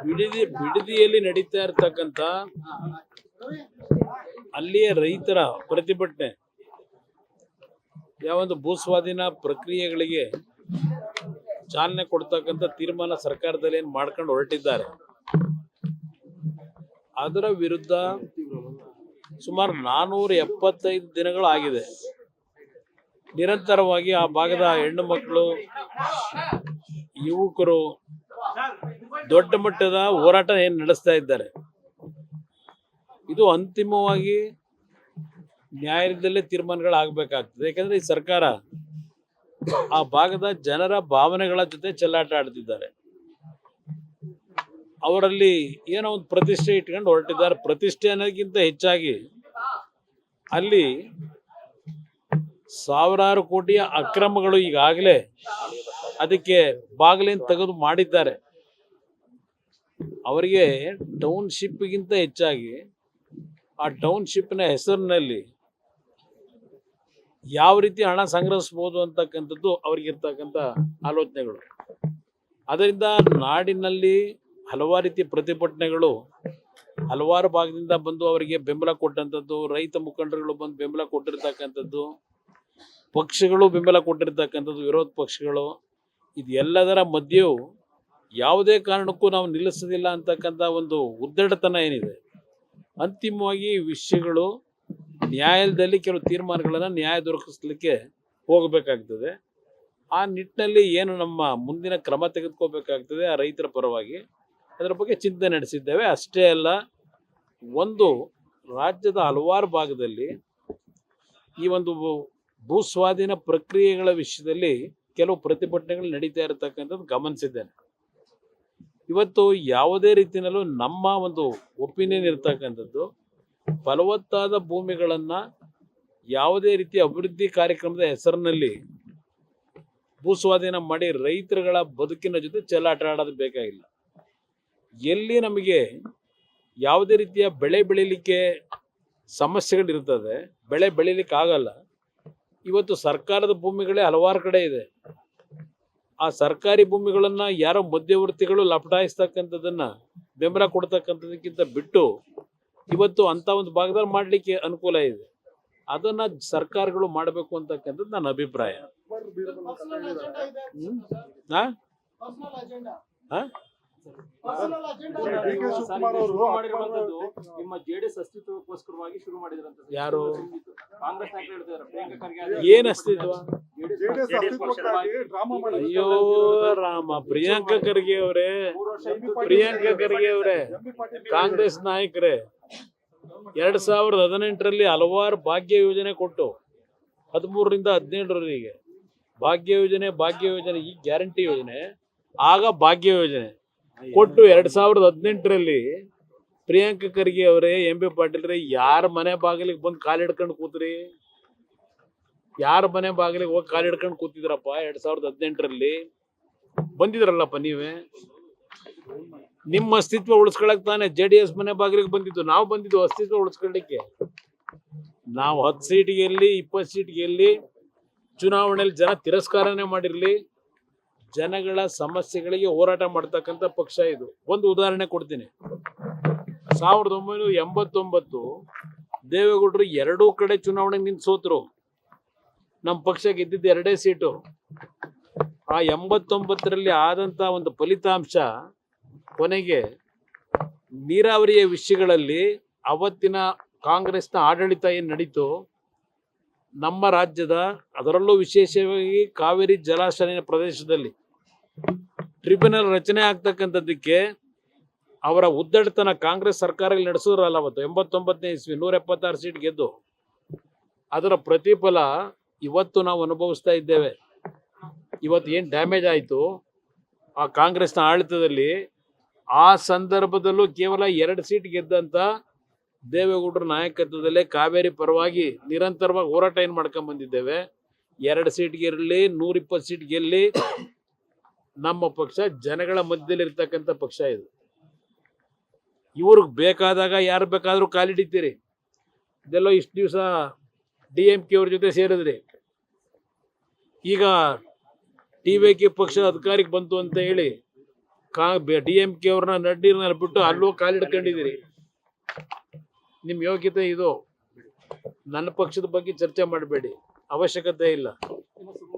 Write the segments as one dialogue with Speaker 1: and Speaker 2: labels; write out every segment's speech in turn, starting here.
Speaker 1: ಬಿಡದಿಯಲ್ಲಿ ನಡೀತಾ ಇರತಕ್ಕಂತ ಅಲ್ಲಿಯ ರೈತರ ಪ್ರತಿಭಟನೆ ಯಾವೊಂದು ಭೂಸ್ವಾಧೀನ ಪ್ರಕ್ರಿಯೆಗಳಿಗೆ ಚಾಲನೆ ಕೊಡ್ತಕ್ಕಂಥ ತೀರ್ಮಾನ ಸರ್ಕಾರದಲ್ಲಿ ಏನು ಮಾಡ್ಕೊಂಡು ಹೊರಟಿದ್ದಾರೆ, ಅದರ ವಿರುದ್ಧ ಸುಮಾರು 475 ದಿನಗಳು ಆಗಿದೆ. ನಿರಂತರವಾಗಿ ಆ ಭಾಗದ ಹೆಣ್ಣು ಮಕ್ಕಳು, ಯುವಕರು ದೊಡ್ಡ ಮಟ್ಟದ ಹೋರಾಟ ಏನು ನಡೆಸ್ತಾ ಇದ್ದಾರೆ. ಇದು ಅಂತಿಮವಾಗಿ ನ್ಯಾಯಾಲಯದಲ್ಲೇ ತೀರ್ಮಾನಗಳಾಗಬೇಕಾಗ್ತದೆ. ಯಾಕಂದ್ರೆ ಈ ಸರ್ಕಾರ ಆ ಭಾಗದ ಜನರ ಭಾವನೆಗಳ ಜೊತೆ ಚೆಲ್ಲಾಟ ಆಡ್ತಿದ್ದಾರೆ. ಅವರಲ್ಲಿ ಏನೋ ಒಂದು ಪ್ರತಿಷ್ಠೆ ಇಟ್ಕೊಂಡು ಹೊರಟಿದ್ದಾರೆ. ಪ್ರತಿಷ್ಠೆ ಅನ್ನೋದಕ್ಕಿಂತ ಹೆಚ್ಚಾಗಿ ಅಲ್ಲಿ ಸಾವಿರಾರು ಕೋಟಿಯ ಅಕ್ರಮಗಳು ಈಗಾಗಲೇ ಅದಕ್ಕೆ ಬಾಗಿಲೇನು ತೆಗೆದು ಮಾಡಿದ್ದಾರೆ. ಅವರಿಗೆ ಟೌನ್ಶಿಪ್ಗಿಂತ ಹೆಚ್ಚಾಗಿ ಆ ಟೌನ್ಶಿಪ್ನ ಹೆಸರಿನಲ್ಲಿ ಯಾವ ರೀತಿ ಹಣ ಸಂಗ್ರಹಿಸ್ಬೋದು ಅಂತಕ್ಕಂಥದ್ದು ಅವ್ರಿಗಿರ್ತಕ್ಕಂಥ ಆಲೋಚನೆಗಳು. ಅದರಿಂದ ನಾಡಿನಲ್ಲಿ ಹಲವಾರು ರೀತಿಯ ಪ್ರತಿಭಟನೆಗಳು ಹಲವಾರು ಭಾಗದಿಂದ ಬಂದು ಅವರಿಗೆ ಬೆಂಬಲ ಕೊಟ್ಟಂಥದ್ದು, ರೈತ ಮುಖಂಡರುಗಳು ಬಂದು ಬೆಂಬಲ ಕೊಟ್ಟಿರ್ತಕ್ಕಂಥದ್ದು, ಪಕ್ಷಗಳು ಬೆಂಬಲ ಕೊಟ್ಟಿರ್ತಕ್ಕಂಥದ್ದು, ವಿರೋಧ ಪಕ್ಷಗಳು, ಇದೆಲ್ಲದರ ಮಧ್ಯೆಯೂ ಯಾವುದೇ ಕಾರಣಕ್ಕೂ ನಾವು ನಿಲ್ಲಿಸೋದಿಲ್ಲ ಅಂತಕ್ಕಂಥ ಒಂದು ಉದ್ದಟತನ ಏನಿದೆ. ಅಂತಿಮವಾಗಿ ವಿಷಯಗಳು ನ್ಯಾಯಾಲಯದಲ್ಲಿ ಕೆಲವು ತೀರ್ಮಾನಗಳನ್ನು ನ್ಯಾಯ ದೊರಕಿಸ್ಲಿಕ್ಕೆ ಹೋಗಬೇಕಾಗ್ತದೆ. ಆ ನಿಟ್ಟಿನಲ್ಲಿ ಏನು ನಮ್ಮ ಮುಂದಿನ ಕ್ರಮ ತೆಗೆದುಕೋಬೇಕಾಗ್ತದೆ ಆ ರೈತರ ಪರವಾಗಿ, ಅದರ ಬಗ್ಗೆ ಚಿಂತನೆ ನಡೆಸಿದ್ದೇವೆ. ಅಷ್ಟೇ ಅಲ್ಲ, ಒಂದು ರಾಜ್ಯದ ಹಲವಾರು ಭಾಗದಲ್ಲಿ ಈ ಒಂದು ಭೂಸ್ವಾಧೀನ ಪ್ರಕ್ರಿಯೆಗಳ ವಿಷಯದಲ್ಲಿ ಕೆಲವು ಪ್ರತಿಭಟನೆಗಳು ನಡೀತಾ ಇರತಕ್ಕಂಥದ್ದು ಗಮನಿಸಿದ್ದೇನೆ. ಇವತ್ತು ಯಾವುದೇ ರೀತಿಯಲ್ಲೂ ನಮ್ಮ ಒಂದು ಒಪಿನಿಯನ್ ಇರ್ತಕ್ಕಂಥದ್ದು, ಫಲವತ್ತಾದ ಭೂಮಿಗಳನ್ನು ಯಾವುದೇ ರೀತಿಯ ಅಭಿವೃದ್ಧಿ ಕಾರ್ಯಕ್ರಮದ ಹೆಸರಿನಲ್ಲಿ ಭೂಸ್ವಾಧೀನ ಮಾಡಿ ರೈತರುಗಳ ಬದುಕಿನ ಜೊತೆ ಚೆಲ್ಲಾಟ ಆಡೋದು ಬೇಕಾಗಿಲ್ಲ. ಎಲ್ಲಿ ನಮಗೆ ಯಾವುದೇ ರೀತಿಯ ಬೆಳೆ ಬೆಳೀಲಿಕ್ಕೆ ಸಮಸ್ಯೆಗಳಿರ್ತದೆ, ಬೆಳೆ ಬೆಳೀಲಿಕ್ಕೆ ಆಗಲ್ಲ. ಇವತ್ತು ಸರ್ಕಾರದ ಭೂಮಿಗಳೇ ಹಲವಾರು ಕಡೆ ಇದೆ. ಆ ಸರ್ಕಾರಿ ಭೂಮಿಗಳನ್ನು ಯಾರೋ ಮಧ್ಯವರ್ತಿಗಳು ಲಪಟಾಯಿಸ್ತಕ್ಕಂಥದ್ದನ್ನು ಬೆಂಬಲ ಕೊಡ್ತಕ್ಕಂಥದಕ್ಕಿಂತ ಬಿಟ್ಟು ಇವತ್ತು ಅಂಥ ಒಂದು ಭಾಗದಲ್ಲಿ ಮಾಡಲಿಕ್ಕೆ ಅನುಕೂಲ ಇದೆ. ಅದನ್ನು ಸರ್ಕಾರಗಳು ಮಾಡಬೇಕು ಅಂತಕ್ಕಂಥದ್ದು ನನ್ನ ಅಭಿಪ್ರಾಯ.
Speaker 2: ನಿಮ್ಮ ಜೆಡಿಎಸ್ ಅಸ್ತಿತ್ವಕ್ಕೋಸ್ಕರವಾಗಿ ಶುರು ಮಾಡಿದ್ರಂತ
Speaker 1: ಯಾರು?
Speaker 2: ಕಾಂಗ್ರೆಸ್ ನಾಯಕರು ಹೇಳ್ತಿದ್ದಾರೆ.
Speaker 1: ಏನ್ ಅಸ್ತಿತ್ವ? ಅಯ್ಯೋ ರಾಮ, ಪ್ರಿಯಾಂಕಾ ಖರ್ಗೆ ಅವರೇ, ಕಾಂಗ್ರೆಸ್ ನಾಯಕರೇ 2018ರಲ್ಲಿ ಹಲವಾರು ಭಾಗ್ಯ ಯೋಜನೆ ಕೊಟ್ಟು 13ರಿಂದ 17ರವರೆಗೆ ಭಾಗ್ಯ ಯೋಜನೆ ಈ ಗ್ಯಾರಂಟಿ ಯೋಜನೆ, ಆಗ ಭಾಗ್ಯ ಯೋಜನೆ ಕೊಟ್ಟು 2018ರಲ್ಲಿ ಪ್ರಿಯಾಂಕಾ ಖರ್ಗೆ ಅವರೇ, ಎಂ.ಬಿ. ಪಾಟೀಲ್ರೇ, ಯಾರ ಮನೆ ಬಾಗಿಲಿಗೆ ಬಂದು ಕಾಲಿಡ್ಕೊಂಡು ಕೂತ್ರಿ? ಯಾರ ಮನೆ ಬಾಗಿಲಿಗೆ ಹೋಗಿ ಕಾಲಿಡ್ಕೊಂಡು ಕೂತಿದ್ರಪ್ಪ? 2018ರಲ್ಲಿ ಬಂದಿದ್ರಲ್ಲಪ್ಪ ನೀವೇ. ನಿಮ್ಮ ಅಸ್ತಿತ್ವ ಉಳಿಸ್ಕೊಳಕ್ ತಾನೆ JDS ಮನೆ ಬಾಗಿಲಿಗೆ ಬಂದಿದ್ದು. ನಾವು ಬಂದಿದ್ದು ಅಸ್ತಿತ್ವ ಉಳಿಸ್ಕೊಳ್ಳಿಕ್ಕೆ. ನಾವು 10 ಸೀಟ್ ಗೆಲ್ಲಿ 20 ಸೀಟ್ ಗೆಲ್ಲಿ ಚುನಾವಣೆಯಲ್ಲಿ ಜನ ತಿರಸ್ಕಾರನೇ ಮಾಡಿರ್ಲಿ, ಜನಗಳ ಸಮಸ್ಯೆಗಳಿಗೆ ಹೋರಾಟ ಮಾಡ್ತಕ್ಕಂಥ ಪಕ್ಷ ಇದು. ಒಂದು ಉದಾಹರಣೆ ಕೊಡ್ತೀನಿ. 1989 ದೇವೇಗೌಡರು 2 ಕಡೆ ಚುನಾವಣೆಗೆ ನಿಂತು ಸೋತರು. ನಮ್ಮ ಪಕ್ಷ ಗೆದ್ದಿದ್ದು 2 ಸೀಟು. ಆ 89ರಲ್ಲಿ ಆದಂಥ ಒಂದು ಫಲಿತಾಂಶ ಕೊನೆಗೆ ನೀರಾವರಿಯ ವಿಷಯಗಳಲ್ಲಿ ಅವತ್ತಿನ ಕಾಂಗ್ರೆಸ್ನ ಆಡಳಿತ ಏನು ನಡೀತು ನಮ್ಮ ರಾಜ್ಯದ, ಅದರಲ್ಲೂ ವಿಶೇಷವಾಗಿ ಕಾವೇರಿ ಜಲಾಶಯ ಪ್ರದೇಶದಲ್ಲಿ ಟ್ರಿಬ್ಯುನಲ್ ರಚನೆ ಆಗ್ತಕ್ಕಂಥದ್ದಕ್ಕೆ ಅವರ ಉದ್ದಟತನ ಕಾಂಗ್ರೆಸ್ ಸರ್ಕಾರ ನಡೆಸಿದ್ರಲ್ಲ ಅವತ್ತು 89ನೇ ಇಸ್ವಿ 176 ಸೀಟ್ ಗೆದ್ದು, ಅದರ ಪ್ರತಿಫಲ ಇವತ್ತು ನಾವು ಅನುಭವಿಸ್ತಾ ಇದ್ದೇವೆ. ಇವತ್ತು ಏನು ಡ್ಯಾಮೇಜ್ ಆಯಿತು ಆ ಕಾಂಗ್ರೆಸ್ನ ಆಡಳಿತದಲ್ಲಿ, ಆ ಸಂದರ್ಭದಲ್ಲೂ ಕೇವಲ 2 ಸೀಟ್ ಗೆದ್ದಂಥ ದೇವೇಗೌಡರ ನಾಯಕತ್ವದಲ್ಲೇ ಕಾವೇರಿ ಪರವಾಗಿ ನಿರಂತರವಾಗಿ ಹೋರಾಟ ಏನು ಮಾಡ್ಕೊಂಡು ಬಂದಿದ್ದೇವೆ. 2 ಸೀಟ್ ಗೆಲ್ಲಿ 120 ಸೀಟ್ ಗೆಲ್ಲಿ ನಮ್ಮ ಪಕ್ಷ ಜನಗಳ ಮಧ್ಯದಲ್ಲಿ ಇರ್ತಕ್ಕಂಥ ಪಕ್ಷ ಇದು. ಇವ್ರಿಗೆ ಬೇಕಾದಾಗ ಯಾರು ಬೇಕಾದರೂ ಕಾಲಿಡಿತೀರಿ. ಇದೆಲ್ಲೋ ಇಷ್ಟು ದಿವಸ DMK ಅವ್ರ ಜೊತೆ ಸೇರಿದ್ರಿ, ಈಗ TVK ಪಕ್ಷ ಅಧಿಕಾರಕ್ಕೆ ಬಂತು ಅಂತ ಹೇಳಿ DMK ಅವ್ರನ್ನ ನಡ್ಡಿರ್ನ ಬಿಟ್ಟು ಅಲ್ಲೂ ಕಾಲಿಡ್ಕೊಂಡಿದ್ದೀರಿ. ನಿಮ್ಮ ಯೋಗ್ಯತೆ ಇದು. ನನ್ನ ಪಕ್ಷದ ಬಗ್ಗೆ ಚರ್ಚೆ ಮಾಡಬೇಡಿ, ಅವಶ್ಯಕತೆ ಇಲ್ಲ.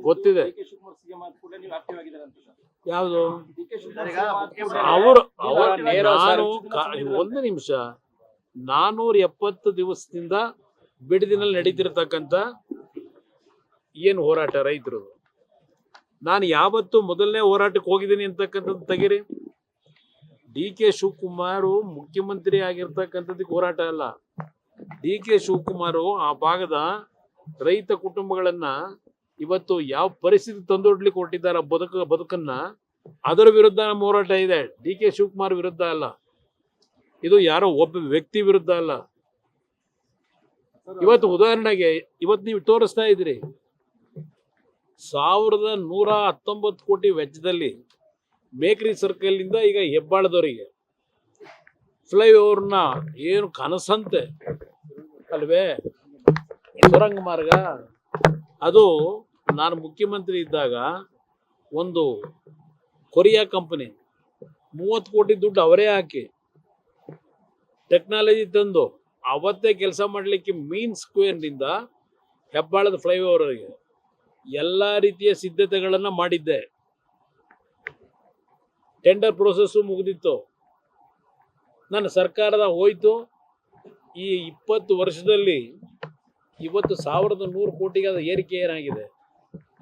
Speaker 1: ಗೊತ್ತಿದೆ.
Speaker 2: ಡಿ ಕೆ ಶಿವಕುಮಾರ್ ಸಿಎಂ ಆದ ಕೂಡಲೇ ನೀವು ಆಕ್ಟಿವ್ ಆಗಿದ್ದಾರೆ ಅಂತ ಸರ್.
Speaker 1: ಯಾವುದು
Speaker 2: ಡಿ ಕೆ ಶಿವಕುಮಾರ್
Speaker 1: ಅವರು
Speaker 2: ನೇರ
Speaker 1: ನಾನು
Speaker 2: ಸರ್.
Speaker 1: ಒಂದು ನಿಮಿಷ, 470 ದಿವಸದಿಂದ ಬಿಡದಿನಲ್ಲಿ ನಡೀತಿರ್ತಕ್ಕಂಥ ಏನು ಹೋರಾಟ ರೈತರು, ನಾನು ಯಾವತ್ತು ಮೊದಲನೇ ಹೋರಾಟಕ್ಕೆ ಹೋಗಿದ್ದೀನಿ ಅಂತಕ್ಕಂಥದ್ದು ತೆಗೀರಿ. DK ಶಿವಕುಮಾರ್ ಮುಖ್ಯಮಂತ್ರಿ ಆಗಿರ್ತಕ್ಕಂಥದ್ದಕ್ಕೆ ಹೋರಾಟ ಅಲ್ಲ. DK ಶಿವಕುಮಾರ್ ಆ ಭಾಗದ ರೈತ ಕುಟುಂಬಗಳನ್ನ ಇವತ್ತು ಯಾವ ಪರಿಸ್ಥಿತಿ ತಂದೊಡ್ಲಿಕ್ಕೆ ಹೊರಟಿದ್ದಾರೆ ಬದುಕನ್ನ, ಅದರ ವಿರುದ್ಧ ನಮ್ಮ ಹೋರಾಟ ಇದೆ. DK ಶಿವಕುಮಾರ್ ವಿರುದ್ಧ ಅಲ್ಲ, ಇದು ಯಾರೋ ಒಬ್ಬ ವ್ಯಕ್ತಿ ವಿರುದ್ಧ ಅಲ್ಲ. ಇವತ್ತು ಉದಾಹರಣೆಗೆ ಇವತ್ತು ನೀವು ತೋರಿಸ್ತಾ ಇದ್ರಿ 1119 ಕೋಟಿ ವೆಚ್ಚದಲ್ಲಿ ಬೇಕರಿ ಸರ್ಕಲ್ ಇಂದ ಈಗ ಹೆಬ್ಬಾಳದವರಿಗೆ ಫ್ಲೈಓವರ್ನ ಏನು ಕನಸಂತೆ ಅಲ್ವೇ, ಸುರಂಗ ಮಾರ್ಗ. ಅದು ನಾನು ಮುಖ್ಯಮಂತ್ರಿ ಇದ್ದಾಗ ಒಂದು ಕೊರಿಯಾ ಕಂಪನಿ 30 ಕೋಟಿ ದುಡ್ಡು ಅವರೇ ಹಾಕಿ ಟೆಕ್ನಾಲಜಿ ತಂದು ಅವತ್ತೇ ಕೆಲಸ ಮಾಡಲಿಕ್ಕೆ ಮೀನ್ ಸ್ಕ್ವೇರ್ನಿಂದ ಹೆಬ್ಬಾಳದ ಫ್ಲೈಓವರ್ಗೆ ಎಲ್ಲ ರೀತಿಯ ಸಿದ್ಧತೆಗಳನ್ನು ಮಾಡಿದ್ದೆ. ಟೆಂಡರ್ ಪ್ರೋಸೆಸ್ಸು ಮುಗಿದಿತ್ತು. ನನ್ನ ಸರ್ಕಾರದ ಹೋಯ್ತು. ಈ 20 ವರ್ಷದಲ್ಲಿ ಇವತ್ತು 1100 ಕೋಟಿಗೆ ಅದು ಏರಿಕೆ ಏನಾಗಿದೆ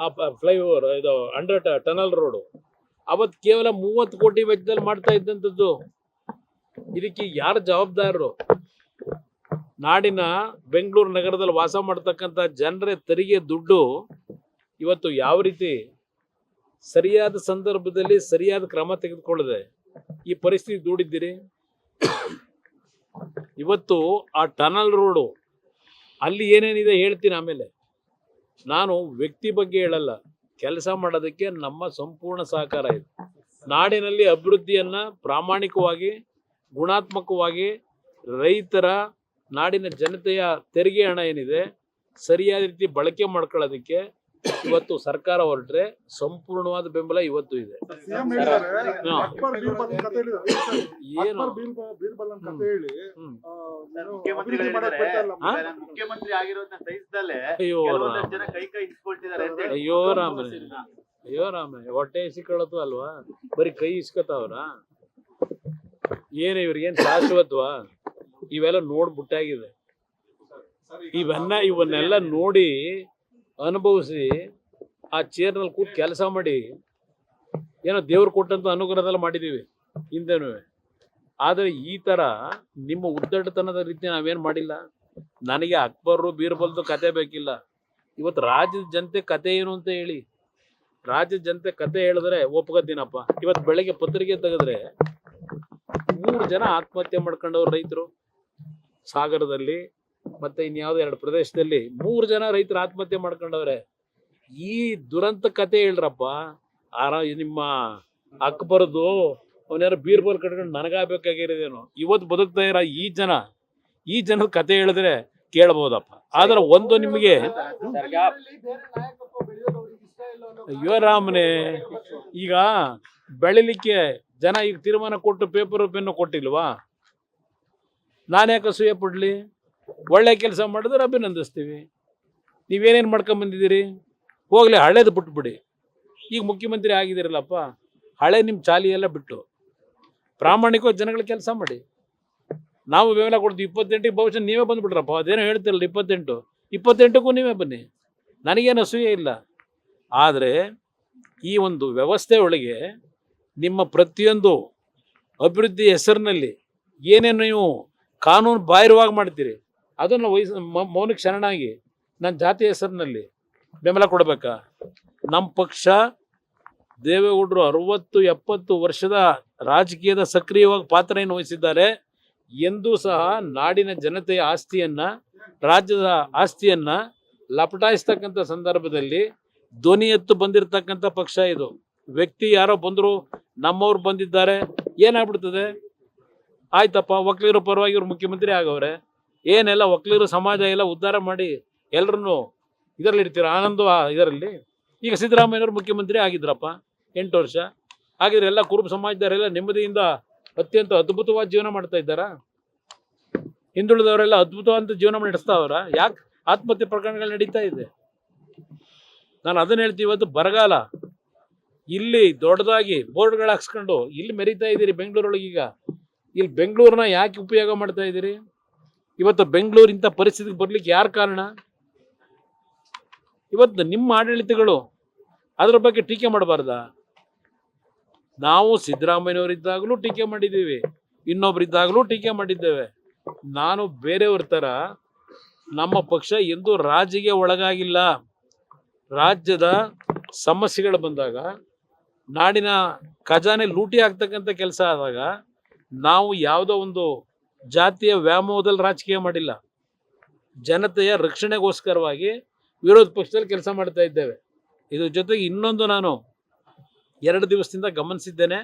Speaker 1: ಆ ಫ್ಲೈಓವರ್, ಇದು ಅಂಡರ್ ಟನಲ್ ರೋಡು. ಅವತ್ತು ಕೇವಲ 30 ಕೋಟಿ ವೆಚ್ಚದಲ್ಲಿ ಮಾಡ್ತಾ ಇದ್ದಂಥದ್ದು. ಇದಕ್ಕೆ ಯಾರು ಜವಾಬ್ದಾರರು? ನಾಡಿನ ಬೆಂಗಳೂರು ನಗರದಲ್ಲಿ ವಾಸ ಮಾಡ್ತಕ್ಕಂಥ ಜನರ ತೆರಿಗೆ ದುಡ್ಡು ಇವತ್ತು ಯಾವ ರೀತಿ ಸರಿಯಾದ ಸಂದರ್ಭದಲ್ಲಿ ಸರಿಯಾದ ಕ್ರಮ ತೆಗೆದುಕೊಳ್ಳದೆ ಈ ಪರಿಸ್ಥಿತಿ ದೂಡಿದ್ದೀರಿ. ಇವತ್ತು ಆ ಟನಲ್ ರೋಡು ಅಲ್ಲಿ ಏನೇನಿದೆ ಹೇಳ್ತೀನಿ ಆಮೇಲೆ. ನಾನು ವ್ಯಕ್ತಿ ಬಗ್ಗೆ ಹೇಳಲ್ಲ, ಕೆಲಸ ಮಾಡೋದಕ್ಕೆ ನಮ್ಮ ಸಂಪೂರ್ಣ ಸಹಕಾರ ಇದೆ. ನಾಡಿನಲ್ಲಿ ಅಭಿವೃದ್ಧಿಯನ್ನ ಪ್ರಾಮಾಣಿಕವಾಗಿ ಗುಣಾತ್ಮಕವಾಗಿ ರೈತರ ನಾಡಿನ ಜನತೆಯ ತೆರಿಗೆ ಹಣ ಏನಿದೆ ಸರಿಯಾದ ರೀತಿ ಬಳಕೆ ಮಾಡ್ಕೊಳ್ಳೋದಕ್ಕೆ ಇವತ್ತು ಸರ್ಕಾರ ಹೊರಟ್ರೆ ಸಂಪೂರ್ಣವಾದ ಬೆಂಬಲ ಇವತ್ತು ಇದೆ. ಏನು
Speaker 3: ಮುಖ್ಯಮಂತ್ರಿ ಆಗಿರೋದನ್ನ ಸಹಿಸದಲ್ಲೇ
Speaker 1: ಅಯ್ಯೋ
Speaker 3: ಜನ ಕೈ ಇಸ್ಕೊಳ್ತಿದ್ದಾರೆ ಅಂತ ಹೇಳಿ.
Speaker 1: ಅಯ್ಯೋ ರಾಮನೇ, ಅಯ್ಯೋ ರಾಮ, ಹೊಟ್ಟೆ ಇಸ್ಕೊಳತ್ತು ಅಲ್ವಾ, ಬರೀ ಕೈ ಇಸ್ಕೊತಾವ್ರ? ಏನು ಇವ್ರಿಗೇನು ಶಾಶ್ವತವಾ? ಇವೆಲ್ಲ ನೋಡ್ಬಿಟ್ಟಾಗಿದೆ. ಇವನ್ನೆಲ್ಲ ನೋಡಿ ಅನುಭವಿಸಿ ಆ ಚೇರ್ನಲ್ಲಿ ಕೂತ್ ಕೆಲಸ ಮಾಡಿ ಏನೋ ದೇವ್ರು ಕೊಟ್ಟಂತ ಅನುಗ್ರಹದಲ್ಲಿ ಮಾಡಿದ್ದೀವಿ ಹಿಂದೆನೂ. ಆದರೆ ಈ ಥರ ನಿಮ್ಮ ಉದ್ದಟತನದ ರೀತಿ ನಾವೇನು ಮಾಡಿಲ್ಲ. ನನಗೆ ಅಕ್ಬರು ಬೀರ್ಬಲ್ದು ಕತೆ ಬೇಕಿಲ್ಲ. ಇವತ್ತು ರಾಜ್ಯದ ಜನತೆ ಕತೆ ಏನು ಅಂತ ಹೇಳಿ, ರಾಜ್ಯದ ಜನತೆ ಕತೆ ಹೇಳಿದ್ರೆ ಒಪ್ಕೋತೀನಪ್ಪ. ಇವತ್ತು ಬೆಳಗ್ಗೆ ಪತ್ರಿಕೆ ತೆಗೆದ್ರೆ 3 ಜನ ಆತ್ಮಹತ್ಯೆ ಮಾಡ್ಕೊಂಡವ್ರು ರೈತರು ಸಾಗರದಲ್ಲಿ, ಮತ್ತೆ ಇನ್ಯಾವುದೋ 2 ಪ್ರದೇಶದಲ್ಲಿ 3 ಜನ ರೈತರು ಆತ್ಮಹತ್ಯೆ ಮಾಡ್ಕೊಂಡವ್ರೆ. ಈ ದುರಂತ ಕತೆ ಹೇಳ್ರಪ್ಪ. ನಿಮ್ಮ ಅಕ್ಬರದು ಅವನ್ಯಾರು ಬೀರ್ಬಲ್ ಕಟ್ಕೊಂಡು ನನಗಾಗಬೇಕಾಗಿರೋದೇನು. ಇವತ್ತು ಬದುಕ್ತಾ ಇರೋ ಈ ಜನದ ಕತೆ ಹೇಳಿದ್ರೆ ಕೇಳ್ಬೋದಪ್ಪ. ಆದ್ರೆ ಒಂದು ನಿಮಗೆ ಅಯ್ಯೋ ರಾಮನೇ, ಈಗ ಬೆಳಿಲಿಕ್ಕೆ ಜನ ಈಗ ತೀರ್ಮಾನ ಕೊಟ್ಟು ಪೇಪರ್ ಪೆನ್ನು ಕೊಟ್ಟಿಲ್ವಾ? ನಾನ್ಯಾಕೆ ಅಸೂಯೆ ಪಡ್ಲಿ? ಒಳ್ಳೆ ಕೆಲಸ ಮಾಡಿದ್ರೆ ಅಭಿನಂದಿಸ್ತೀವಿ. ನೀವೇನೇನು ಮಾಡ್ಕೊಂಬಂದಿದ್ದೀರಿ? ಹೋಗ್ಲಿ, ಹಳೇದು ಬಿಟ್ಬಿಡಿ. ಈಗ ಮುಖ್ಯಮಂತ್ರಿ ಆಗಿದ್ದೀರಲ್ಲಪ್ಪ, ಹಳೆ ನಿಮ್ಮ ಚಾಲಿ ಎಲ್ಲ ಬಿಟ್ಟು ಪ್ರಾಮಾಣಿಕವಾಗಿ ಜನಗಳ ಕೆಲಸ ಮಾಡಿ. ನಾವು ಬೆಂಬಲ ಕೊಡ್ತೀವಿ. 28ಕ್ಕೆ ಬಹುಶಃ ನೀವೇ ಬಂದುಬಿಟ್ರಪ್ಪ. ಅದೇನೋ ಹೇಳ್ತಿರಲ್ಲ 28ಕ್ಕೂ ನೀವೇ ಬನ್ನಿ, ನನಗೇನು ಅಸೂಯೆ ಇಲ್ಲ. ಆದರೆ ಈ ಒಂದು ವ್ಯವಸ್ಥೆ ಒಳಗೆ ನಿಮ್ಮ ಪ್ರತಿಯೊಂದು ಅಭಿವೃದ್ಧಿ ಹೆಸರಿನಲ್ಲಿ ಏನೇನು ನೀವು ಕಾನೂನು ಬಾಹಿರವಾಗಿ ಮಾಡ್ತೀರಿ ಅದನ್ನು ಮೌನಕ್ಕೆ ಶರಣಾಗಿ ನನ್ನ ಜಾತಿ ಹೆಸರಿನಲ್ಲಿ ಬೆಂಬಲ ಕೊಡಬೇಕಾ? ನಮ್ಮ ಪಕ್ಷ ದೇವೇಗೌಡರು 60-70 ವರ್ಷದ ರಾಜಕೀಯದ ಸಕ್ರಿಯವಾಗಿ ಪಾತ್ರವನ್ನು ವಹಿಸಿದ್ದಾರೆ. ಎಂದೂ ಸಹ ನಾಡಿನ ಜನತೆಯ ಆಸ್ತಿಯನ್ನು, ರಾಜ್ಯದ ಆಸ್ತಿಯನ್ನು ಲಪಟಾಯಿಸ್ತಕ್ಕಂಥ ಸಂದರ್ಭದಲ್ಲಿ ಧ್ವನಿ ಎತ್ತು ಬಂದಿರತಕ್ಕಂಥ ಪಕ್ಷ ಇದು. ವ್ಯಕ್ತಿ ಯಾರೋ ಬಂದರು, ನಮ್ಮವ್ರು ಬಂದಿದ್ದಾರೆ, ಏನಾಗ್ಬಿಡ್ತದೆ? ಆಯ್ತಪ್ಪ, ಒಕ್ಕಲಿಗರ ಪರವಾಗಿ ಇವ್ರು ಮುಖ್ಯಮಂತ್ರಿ ಆಗವ್ರೆ, ಏನೆಲ್ಲ ಒಕ್ಕಲಿಗರ ಸಮಾಜ ಎಲ್ಲ ಉದ್ಧಾರ ಮಾಡಿ ಎಲ್ಲರನ್ನು ಇದರಲ್ಲಿ ಇಡ್ತೀರ ಆನಂದ ಇದರಲ್ಲಿ. ಈಗ ಸಿದ್ದರಾಮಯ್ಯನವರು ಮುಖ್ಯಮಂತ್ರಿ ಆಗಿದ್ರಪ್ಪ 8 ವರ್ಷ, ಹಾಗಿದ್ರೆ ಎಲ್ಲ ಕುರುಬ ಸಮಾಜದವರೆಲ್ಲ ನೆಮ್ಮದಿಯಿಂದ ಅತ್ಯಂತ ಅದ್ಭುತವಾದ ಜೀವನ ಮಾಡ್ತಾ ಇದ್ದಾರಾ? ಹಿಂದುಳಿದವರೆಲ್ಲ ಅದ್ಭುತವಾದ ಜೀವನ ನಡೆಸ್ತಾವ್ರ? ಯಾಕೆ ಆತ್ಮಹತ್ಯೆ ಪ್ರಕರಣಗಳು ನಡೀತಾ ಇದೆ? ನಾನು ಅದನ್ನ ಹೇಳ್ತೀವಿ. ಇವತ್ತು ಬರಗಾಲ, ಇಲ್ಲಿ ದೊಡ್ಡದಾಗಿ ಬೋರ್ಡ್ಗಳು ಹಾಕ್ಸ್ಕೊಂಡು ಇಲ್ಲಿ ಮೆರಿತಾ ಇದ್ದೀರಿ ಬೆಂಗಳೂರೊಳಗೆ. ಈಗ ಇಲ್ಲಿ ಬೆಂಗಳೂರನ್ನ ಯಾಕೆ ಉಪಯೋಗ ಮಾಡ್ತಾ ಇದ್ದೀರಿ? ಇವತ್ತು ಬೆಂಗಳೂರು ಇಂಥ ಪರಿಸ್ಥಿತಿಗೆ ಬರ್ಲಿಕ್ಕೆ ಯಾರು ಕಾರಣ? ಇವತ್ತು ನಿಮ್ಮ ಆಡಳಿತಗಳು ಅದ್ರ ಬಗ್ಗೆ ಟೀಕೆ ಮಾಡಬಾರ್ದಾ? ನಾವು ಸಿದ್ದರಾಮಯ್ಯನವರಿದ್ದಾಗಲೂ ಟೀಕೆ ಮಾಡಿದ್ದೀವಿ, ಇನ್ನೊಬ್ಬರಿದ್ದಾಗಲೂ ಟೀಕೆ ಮಾಡಿದ್ದೇವೆ. ನಾನು ಬೇರೆಯವ್ರ ಥರ ನಮ್ಮ ಪಕ್ಷ ಎಂದೂ ರಾಜಿಗೆ ಒಳಗಾಗಿಲ್ಲ. ರಾಜ್ಯದ ಸಮಸ್ಯೆಗಳು ಬಂದಾಗ, ನಾಡಿನ ಖಜಾನೆ ಲೂಟಿ ಆಗ್ತಕ್ಕಂಥ ಕೆಲಸ ಆದಾಗ ನಾವು ಯಾವುದೋ ಒಂದು ಜಾತಿಯ ವ್ಯಾಮೋಹದಲ್ಲಿ ರಾಜಕೀಯ ಮಾಡಿಲ್ಲ. ಜನತೆಯ ರಕ್ಷಣೆಗೋಸ್ಕರವಾಗಿ ವಿರೋಧ ಪಕ್ಷದಲ್ಲಿ ಕೆಲಸ ಮಾಡ್ತಾ ಇದ್ದೇವೆ. ಇದ್ರ ಜೊತೆಗೆ ಇನ್ನೊಂದು ನಾನು 2 ದಿವಸದಿಂದ ಗಮನಿಸಿದ್ದೇನೆ.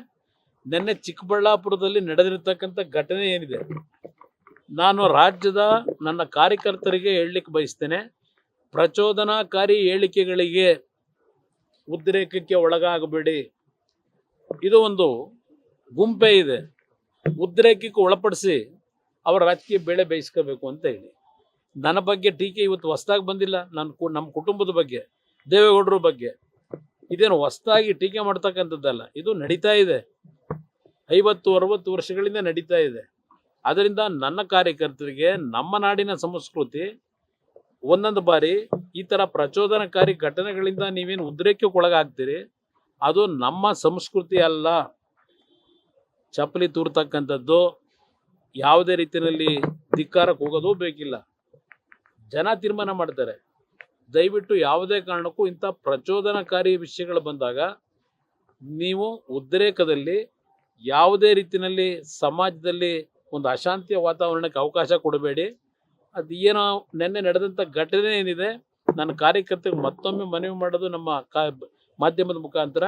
Speaker 1: ನಿನ್ನೆ ಚಿಕ್ಕಬಳ್ಳಾಪುರದಲ್ಲಿ ನಡೆದಿರತಕ್ಕಂಥ ಘಟನೆ ಏನಿದೆ, ನಾನು ರಾಜ್ಯದ ನನ್ನ ಕಾರ್ಯಕರ್ತರಿಗೆ ಹೇಳಲಿಕ್ಕೆ ಬಯಸ್ತೇನೆ, ಪ್ರಚೋದನಾಕಾರಿ ಹೇಳಿಕೆಗಳಿಗೆ ಉದ್ರೇಕಕ್ಕೆ ಒಳಗಾಗಬೇಡಿ. ಇದು ಒಂದು ಗುಂಪೇ ಇದೆ, ಉದ್ರೇಕಕ್ಕೆ ಒಳಪಡಿಸಿ ಅವರ ರಾಜಕೀಯ ಬೇಳೆ ಬೇಯಿಸ್ಕೋಬೇಕು ಅಂತ ಹೇಳಿ. ನನ್ನ ಬಗ್ಗೆ ಟೀಕೆ ಇವತ್ತು ಹೊಸದಾಗಿ ಬಂದಿಲ್ಲ. ನಮ್ಮ ಕುಟುಂಬದ ಬಗ್ಗೆ, ದೇವೇಗೌಡರ ಬಗ್ಗೆ ಇದೇನು ಹೊಸದಾಗಿ ಟೀಕೆ ಮಾಡ್ತಕ್ಕಂಥದ್ದಲ್ಲ. ಇದು ನಡೀತಾ ಇದೆ, 50-60 ವರ್ಷಗಳಿಂದ ನಡೀತಾ ಇದೆ. ಅದರಿಂದ ನನ್ನ ಕಾರ್ಯಕರ್ತರಿಗೆ ನಮ್ಮ ನಾಡಿನ ಸಂಸ್ಕೃತಿ, ಒಂದೊಂದು ಬಾರಿ ಈ ಥರ ಪ್ರಚೋದನಕಾರಿ ಘಟನೆಗಳಿಂದ ನೀವೇನು ಉದ್ರೇಕಕ್ಕೆ ಒಳಗಾಗ್ತೀರಿ, ಅದು ನಮ್ಮ ಸಂಸ್ಕೃತಿ ಅಲ್ಲ. ಚಪ್ಪಲಿ ತೂರ್ತಕ್ಕಂಥದ್ದು, ಯಾವುದೇ ರೀತಿಯಲ್ಲಿ ಧಿಕ್ಕಾರಕ್ಕೆ ಹೋಗೋದು ಬೇಕಿಲ್ಲ. ಜನ ತೀರ್ಮಾನ ಮಾಡ್ತಾರೆ. ದಯವಿಟ್ಟು ಯಾವುದೇ ಕಾರಣಕ್ಕೂ ಇಂಥ ಪ್ರಚೋದನಕಾರಿ ವಿಷಯಗಳು ಬಂದಾಗ ನೀವು ಉದ್ರೇಕದಲ್ಲಿ ಯಾವುದೇ ರೀತಿಯಲ್ಲಿ ಸಮಾಜದಲ್ಲಿ ಒಂದು ಅಶಾಂತಿಯ ವಾತಾವರಣಕ್ಕೆ ಅವಕಾಶ ಕೊಡಬೇಡಿ. ಅದು ಏನೋ ನಿನ್ನೆ ನಡೆದಂಥ ಘಟನೆ ಏನಿದೆ, ನನ್ನ ಕಾರ್ಯಕರ್ತರಿಗೆ ಮತ್ತೊಮ್ಮೆ ಮನವಿ ಮಾಡೋದು ನಮ್ಮ ಮಾಧ್ಯಮದ ಮುಖಾಂತರ,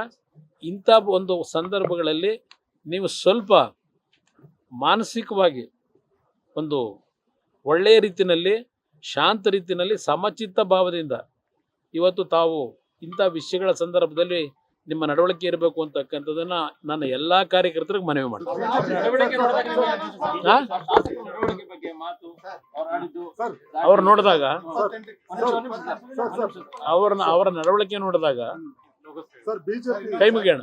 Speaker 1: ಇಂಥ ಒಂದು ಸಂದರ್ಭಗಳಲ್ಲಿ ನೀವು ಸ್ವಲ್ಪ ಮಾನಸಿಕವಾಗಿ ಒಂದು ಒಳ್ಳೆಯ ರೀತಿಯಲ್ಲಿ, ಶಾಂತ ರೀತಿಯಲ್ಲಿ, ಸಮಚಿತ್ತ ಭಾವದಿಂದ ಇವತ್ತು ತಾವು ಇಂಥ ವಿಷಯಗಳ ಸಂದರ್ಭದಲ್ಲಿ ನಿಮ್ಮ ನಡವಳಿಕೆ ಇರಬೇಕು ಅಂತಕ್ಕಂಥದ್ದನ್ನ ನನ್ನ ಎಲ್ಲಾ ಕಾರ್ಯಕರ್ತರಿಗೆ ಮನವಿ ಮಾಡ್ತೀನಿ. ಅವ್ರು ನೋಡಿದಾಗ, ಅವರ ನಡವಳಿಕೆ ನೋಡಿದಾಗ ಕೈ ಮುಗಿಯೋಣ.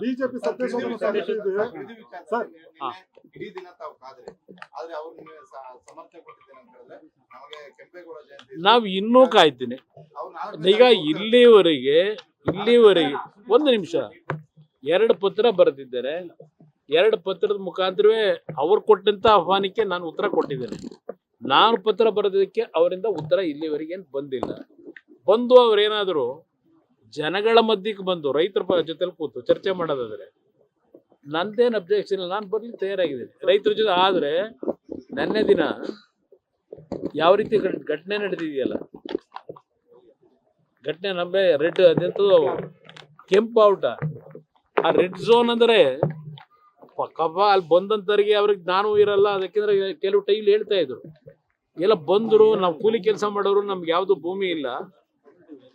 Speaker 1: ನಾವು ಇನ್ನೂ ಕಾಯ್ತೀನಿ. ಈಗ ಇಲ್ಲಿವರೆಗೆ ಒಂದು ನಿಮಿಷ 2 ಪತ್ರ ಬರೆದಿದ್ದಾರೆ. 2 ಪತ್ರದ ಮುಖಾಂತರವೇ ಅವ್ರು ಕೊಟ್ಟಂತ ಆಹ್ವಾನಕ್ಕೆ ನಾನು ಉತ್ತರ ಕೊಟ್ಟಿದ್ದೇನೆ. ನಾನು ಪತ್ರ ಬರೆದಕ್ಕೆ ಅವರಿಂದ ಉತ್ತರ ಇಲ್ಲಿವರೆಗೆ ಏನು ಬಂದಿಲ್ಲ. ಬಂದು ಅವ್ರೇನಾದ್ರು ಜನಗಳ ಮಧ್ಯಕ್ಕೆ ಬಂದು ರೈತರ ಜೊತೆಲಿ ಕೂತು ಚರ್ಚೆ ಮಾಡೋದಾದ್ರೆ ನಂದೇನು ಅಬ್ಜೆಕ್ಷನ್ ಇಲ್ಲ, ನಾನು ಬರ್ಲಿಕ್ಕೆ ತಯಾರಾಗಿದ್ದೀನಿ ರೈತರ ಜೊತೆ. ಆದರೆ ನೆನ್ನೆ ದಿನ ಯಾವ ರೀತಿ ಘಟನೆ ನಡೆದಿದೆಯಲ್ಲ, ಘಟನೆ ನಮಗೆ ರೆಡ್ ಅದೆಂತದ್ದು ಕೆಂಪು ಔಟ, ಆ ರೆಡ್ ಝೋನ್ ಅಂದರೆ ಕಬ್ಬ ಅಲ್ಲಿ ಬಂದಂತರಿಗೆ ಅವ್ರಿಗೆ ನಾನು ಇರಲ್ಲ. ಅದಕ್ಕೆಂದ್ರೆ ಕೆಲವು ಟೈಲ್ ಹೇಳ್ತಾ ಇದ್ರು, ಎಲ್ಲ ಬಂದರು, ನಾವು ಕೂಲಿ ಕೆಲಸ ಮಾಡೋರು, ನಮ್ಗೆ ಯಾವುದು ಭೂಮಿ ಇಲ್ಲ,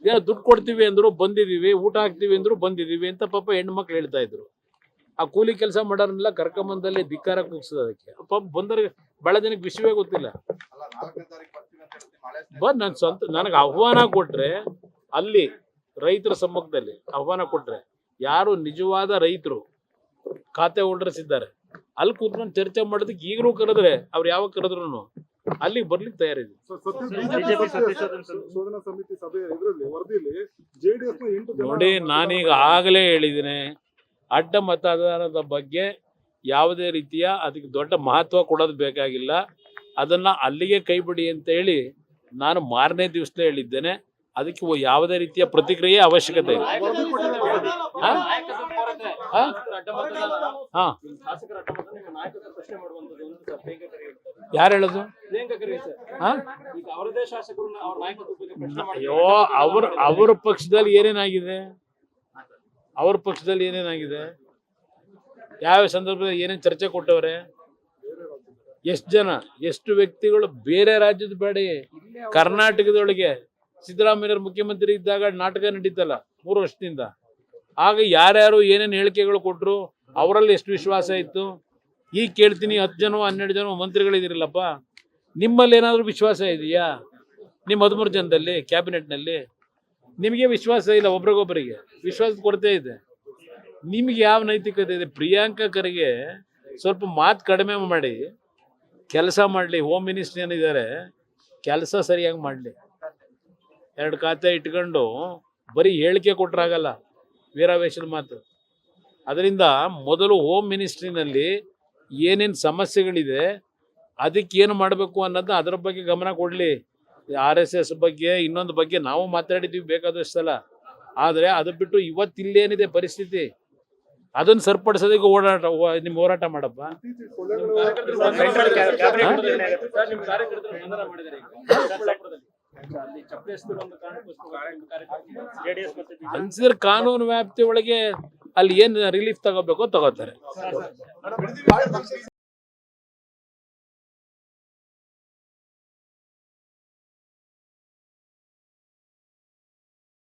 Speaker 1: ಏನೋ ದುಡ್ಡು ಕೊಡ್ತೀವಿ ಅಂದ್ರು ಬಂದಿದ್ದೀವಿ, ಊಟ ಹಾಕ್ತೀವಿ ಅಂದ್ರು ಬಂದಿದ್ದೀವಿ ಅಂತ ಪಾಪ ಹೆಣ್ಮಕ್ಳು ಹೇಳ್ತಾ ಇದ್ರು. ಆ ಕೂಲಿ ಕೆಲಸ ಮಾಡೋರ್ನೆಲ್ಲ ಕರ್ಕೊಂಬಂದಲ್ಲಿ ಧಿಕ್ಕಾರ ಕೂಗ್ಸೋದು. ಅದಕ್ಕೆ ಪಾಪ ಬಂದವ್ರಿಗೆ ಬಹಳ ಜನಕ್ಕೆ ವಿಷಯವೇ ಗೊತ್ತಿಲ್ಲ. ನಾನು ಸ್ವಂತ ನನಗೆ ಆಹ್ವಾನ ಕೊಟ್ರೆ, ಅಲ್ಲಿ ರೈತರ ಸಮ್ಮುಖದಲ್ಲಿ ಆಹ್ವಾನ ಕೊಟ್ರೆ, ಯಾರು ನಿಜವಾದ ರೈತರು ಖಾತೆ ಹೋಲ್ಡರ್ಸ್ ಇದ್ದಾರೆ ಅಲ್ಲಿ ಕೂತ್ಕೊಂಡು ಚರ್ಚೆ ಮಾಡೋದಕ್ಕೆ ಈಗಲೂ ಕರೆದ್ರೆ ಅವ್ರು ಯಾವಾಗ ಕರೆದ್ರು ಅಲ್ಲಿಗೆ ಬರ್ಲಿಕ್ಕೆ ತಯಾರಿದೆ. ನೋಡಿ, ನಾನೀಗ ಆಗಲೇ ಹೇಳಿದ್ದೀನಿ, ಅಡ್ಡ ಮತದಾನದ ಬಗ್ಗೆ ಯಾವುದೇ ರೀತಿಯ ಅದಕ್ಕೆ ದೊಡ್ಡ ಮಹತ್ವ ಕೊಡೋದು ಬೇಕಾಗಿಲ್ಲ. ಅದನ್ನ ಅಲ್ಲಿಗೆ ಕೈ ಬಿಡಿ ಅಂತ ಹೇಳಿ ನಾನು ಮಾರನೇ ದಿವಸನೇ ಹೇಳಿದ್ದೇನೆ. ಅದಕ್ಕೆ ಯಾವುದೇ ರೀತಿಯ ಪ್ರತಿಕ್ರಿಯೆ ಅವಶ್ಯಕತೆ ಇಲ್ಲ. ಯಾರು ಹೇಳೋದು? ಅಯ್ಯೋ, ಅವ್ರ ಪಕ್ಷದಲ್ಲಿ ಏನೇನಾಗಿದೆ, ಅವ್ರ ಪಕ್ಷದಲ್ಲಿ ಏನೇನಾಗಿದೆ, ಯಾವ ಸಂದರ್ಭದಲ್ಲಿ ಏನೇನು ಚರ್ಚೆ ಕೊಟ್ಟವ್ರೆ, ಎಷ್ಟು ಜನ, ಎಷ್ಟು ವ್ಯಕ್ತಿಗಳು ಬೇರೆ ರಾಜ್ಯದ ಬೇಡ, ಕರ್ನಾಟಕದೊಳಗೆ ಸಿದ್ದರಾಮಯ್ಯವ್ರ ಮುಖ್ಯಮಂತ್ರಿ ಇದ್ದಾಗ ನಾಟಕ ನಡೀತಲ್ಲ 3 ವರ್ಷದಿಂದ, ಆಗ ಯಾರ್ಯಾರು ಏನೇನು ಹೇಳಿಕೆಗಳು ಕೊಟ್ಟರು, ಅವರಲ್ಲಿ ಎಷ್ಟು ವಿಶ್ವಾಸ ಇತ್ತು. ಈಗ ಕೇಳ್ತೀನಿ 10 ಜನ 12 ಜನ ಮಂತ್ರಿಗಳಿದಿರಲ್ಲಪ್ಪ, ನಿಮ್ಮಲ್ಲಿ ಏನಾದರೂ ವಿಶ್ವಾಸ ಇದೆಯಾ? ನಿಮ್ಮ 13 ಜನದಲ್ಲಿ ಕ್ಯಾಬಿನೆಟ್ನಲ್ಲಿ ನಿಮಗೆ ವಿಶ್ವಾಸ ಇಲ್ಲ, ಒಬ್ರಿಗೊಬ್ಬರಿಗೆ ವಿಶ್ವಾಸದ ಕೊರತೆ ಇದೆ. ನಿಮ್ಗೆ ಯಾವ ನೈತಿಕತೆ ಇದೆ? ಪ್ರಿಯಾಂಕಾ ಖರ್ಗೆ ಸ್ವಲ್ಪ ಮಾತು ಕಡಿಮೆ ಮಾಡಿ ಕೆಲಸ ಮಾಡಲಿ. ಹೋಮ್ ಮಿನಿಸ್ಟರ್ ಏನಿದ್ದಾರೆ ಕೆಲಸ ಸರಿಯಾಗಿ ಮಾಡಲಿ. 2 ಖಾತೆ ಇಟ್ಕೊಂಡು ಬರೀ ಹೇಳಿಕೆ ಕೊಟ್ರಾಗಲ್ಲ, ವೀರಾವೇಶದ ಮಾತು. ಅದರಿಂದ ಮೊದಲು ಹೋಮ್ ಮಿನಿಸ್ಟ್ರಿನಲ್ಲಿ ಏನೇನು ಸಮಸ್ಯೆಗಳಿದೆ, ಅದಕ್ಕೇನು ಮಾಡಬೇಕು ಅನ್ನೋದು ಅದರ ಬಗ್ಗೆ ಗಮನ ಕೊಡಲಿ. RSS ಬಗ್ಗೆ ಇನ್ನೊಂದು ಬಗ್ಗೆ ನಾವು ಮಾತಾಡಿದ್ದೀವಿ ಬೇಕಾದಷ್ಟು ಸಲ. ಆದರೆ ಅದು ಬಿಟ್ಟು ಇವತ್ತಿಲ್ಲೇನಿದೆ ಪರಿಸ್ಥಿತಿ, ಅದನ್ನು ಸರಿಪಡಿಸೋದಕ್ಕೆ ನಿಮ್ಮ ಹೋರಾಟ ಮಾಡಪ್ಪ. ಅನ್ಸಿದ್ರೆ ಕಾನೂನು ವ್ಯಾಪ್ತಿ ಒಳಗೆ ಅಲ್ಲಿ ಏನು ರಿಲೀಫ್ ತಗೋಬೇಕೋ ತಗೋತಾರೆ.